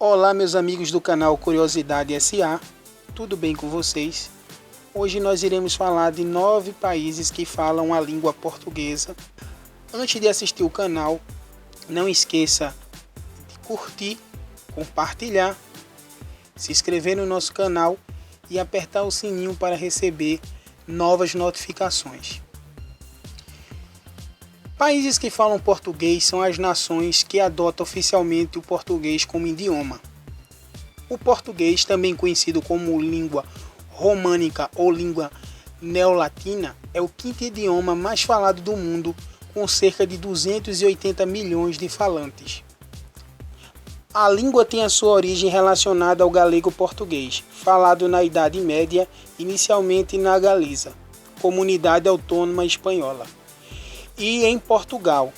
Olá, meus amigos do canal Curiosidade SA, tudo bem com vocês? Hoje nós iremos falar de 9 países que falam a língua portuguesa. Antes de assistir o canal, não esqueça de curtir, compartilhar, se inscrever no nosso canal e apertar o sininho para receber novas notificações. Países que falam português são as nações que adotam oficialmente o português como idioma. O português, também conhecido como língua românica ou língua neolatina, é o quinto idioma mais falado do mundo, com cerca de 280 milhões de falantes. A língua tem a sua origem relacionada ao galego-português, falado na Idade Média, inicialmente na Galiza, comunidade autônoma espanhola, e em Portugal,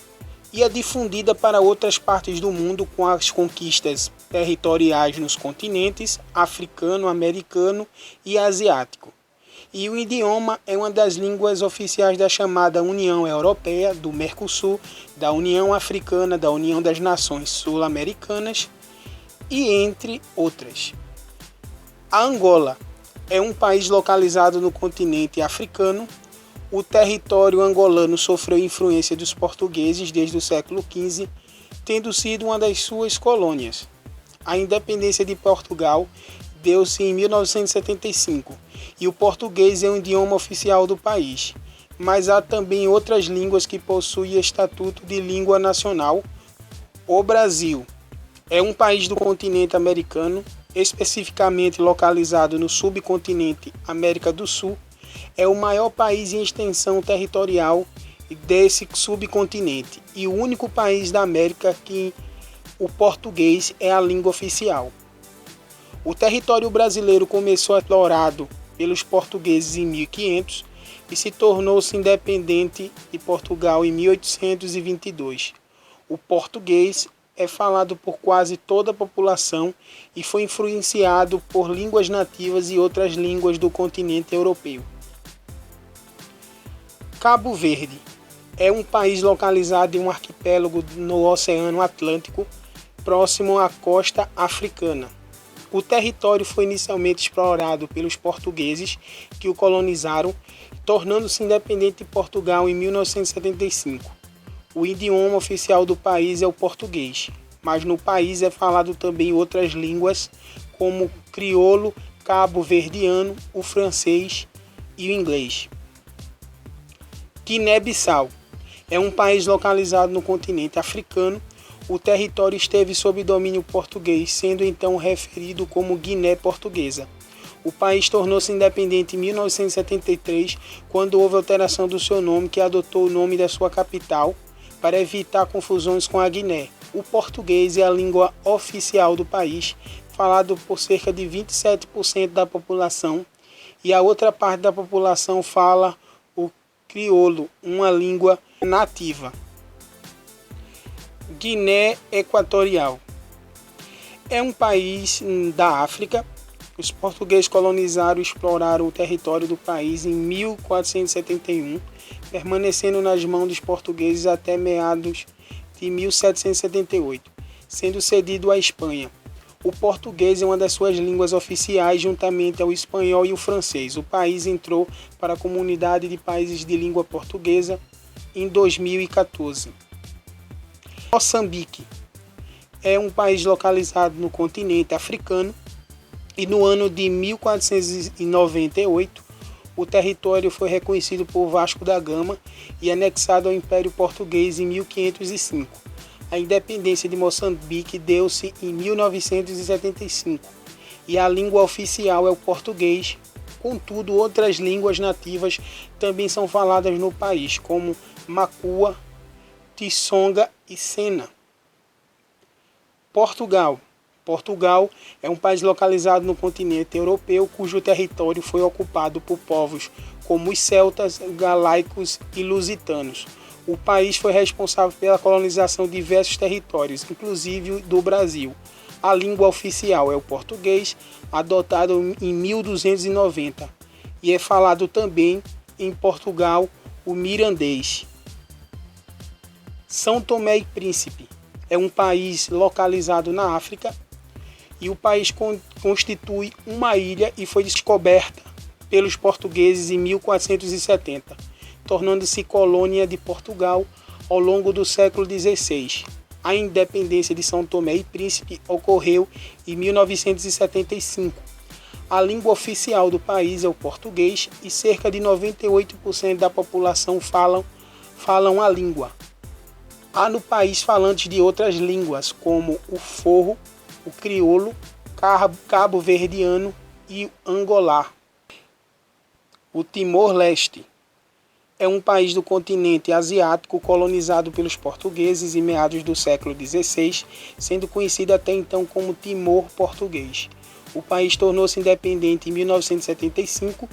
e é difundida para outras partes do mundo com as conquistas territoriais nos continentes africano, americano e asiático. E o idioma é uma das línguas oficiais da chamada União Europeia, do Mercosul, da União Africana, da União das Nações Sul-Americanas e entre outras. A Angola é um país localizado no continente africano. O território angolano sofreu influência dos portugueses desde o século XV, tendo sido uma das suas colônias. A independência de Portugal deu-se em 1975 e o português é o idioma oficial do país, mas há também outras línguas que possuem estatuto de língua nacional. O Brasil é um país do continente americano, especificamente localizado no subcontinente América do Sul. É o maior país em extensão territorial desse subcontinente e o único país da América que o português é a língua oficial. O território brasileiro começou explorado pelos portugueses em 1500 e se tornou-se independente de Portugal em 1822. O português é falado por quase toda a população e foi influenciado por línguas nativas e outras línguas do continente europeu. Cabo Verde é um país localizado em um arquipélago no Oceano Atlântico, próximo à costa africana. O território foi inicialmente explorado pelos portugueses que o colonizaram, tornando-se independente de Portugal em 1975. O idioma oficial do país é o português, mas no país é falado também outras línguas como o crioulo cabo-verdiano, o francês e o inglês. Guiné-Bissau é um país localizado no continente africano. O território esteve sob domínio português, sendo então referido como Guiné Portuguesa. O país tornou-se independente em 1973, quando houve alteração do seu nome, que adotou o nome da sua capital, para evitar confusões com a Guiné. O português é a língua oficial do país, falado por cerca de 27% da população, e a outra parte da população fala o crioulo, uma língua nativa. Guiné Equatorial é um país da África. Os portugueses colonizaram e exploraram o território do país em 1471, permanecendo nas mãos dos portugueses até meados de 1778, sendo cedido à Espanha. O português é uma das suas línguas oficiais, juntamente ao espanhol e o francês. O país entrou para a Comunidade de Países de Língua Portuguesa em 2014. Moçambique é um país localizado no continente africano e no ano de 1498 o território foi reconhecido por Vasco da Gama e anexado ao Império Português em 1505. A independência de Moçambique deu-se em 1975 e a língua oficial é o português. Contudo, outras línguas nativas também são faladas no país, como Macua, Tissonga e Sena. Portugal é um país localizado no continente europeu, cujo território foi ocupado por povos como os celtas, galaicos e lusitanos. O país foi responsável pela colonização de diversos territórios, inclusive do Brasil. A língua oficial é o português, adotado em 1290, e é falado também em Portugal o mirandês. São Tomé e Príncipe é um país localizado na África. e o país constitui uma ilha e foi descoberta pelos portugueses em 1470, tornando-se colônia de Portugal ao longo do século XVI. A independência de São Tomé e Príncipe ocorreu em 1975. A língua oficial do país é o português e cerca de 98% da população falam a língua. Há no país falantes de outras línguas, como o forro, o crioulo, cabo-verdiano e o angolá. O Timor-Leste é um país do continente asiático colonizado pelos portugueses em meados do século XVI, sendo conhecido até então como Timor Português. O país tornou-se independente em 1975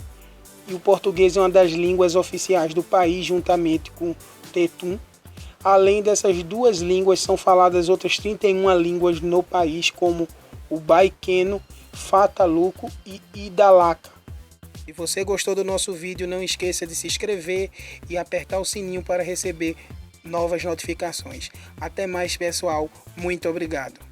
e o português é uma das línguas oficiais do país, juntamente com o tetum. Além dessas duas línguas, são faladas outras 31 línguas no país, como o baiqueno, fataluco e idalaca. Se você gostou do nosso vídeo, não esqueça de se inscrever e apertar o sininho para receber novas notificações. Até mais, pessoal. Muito obrigado.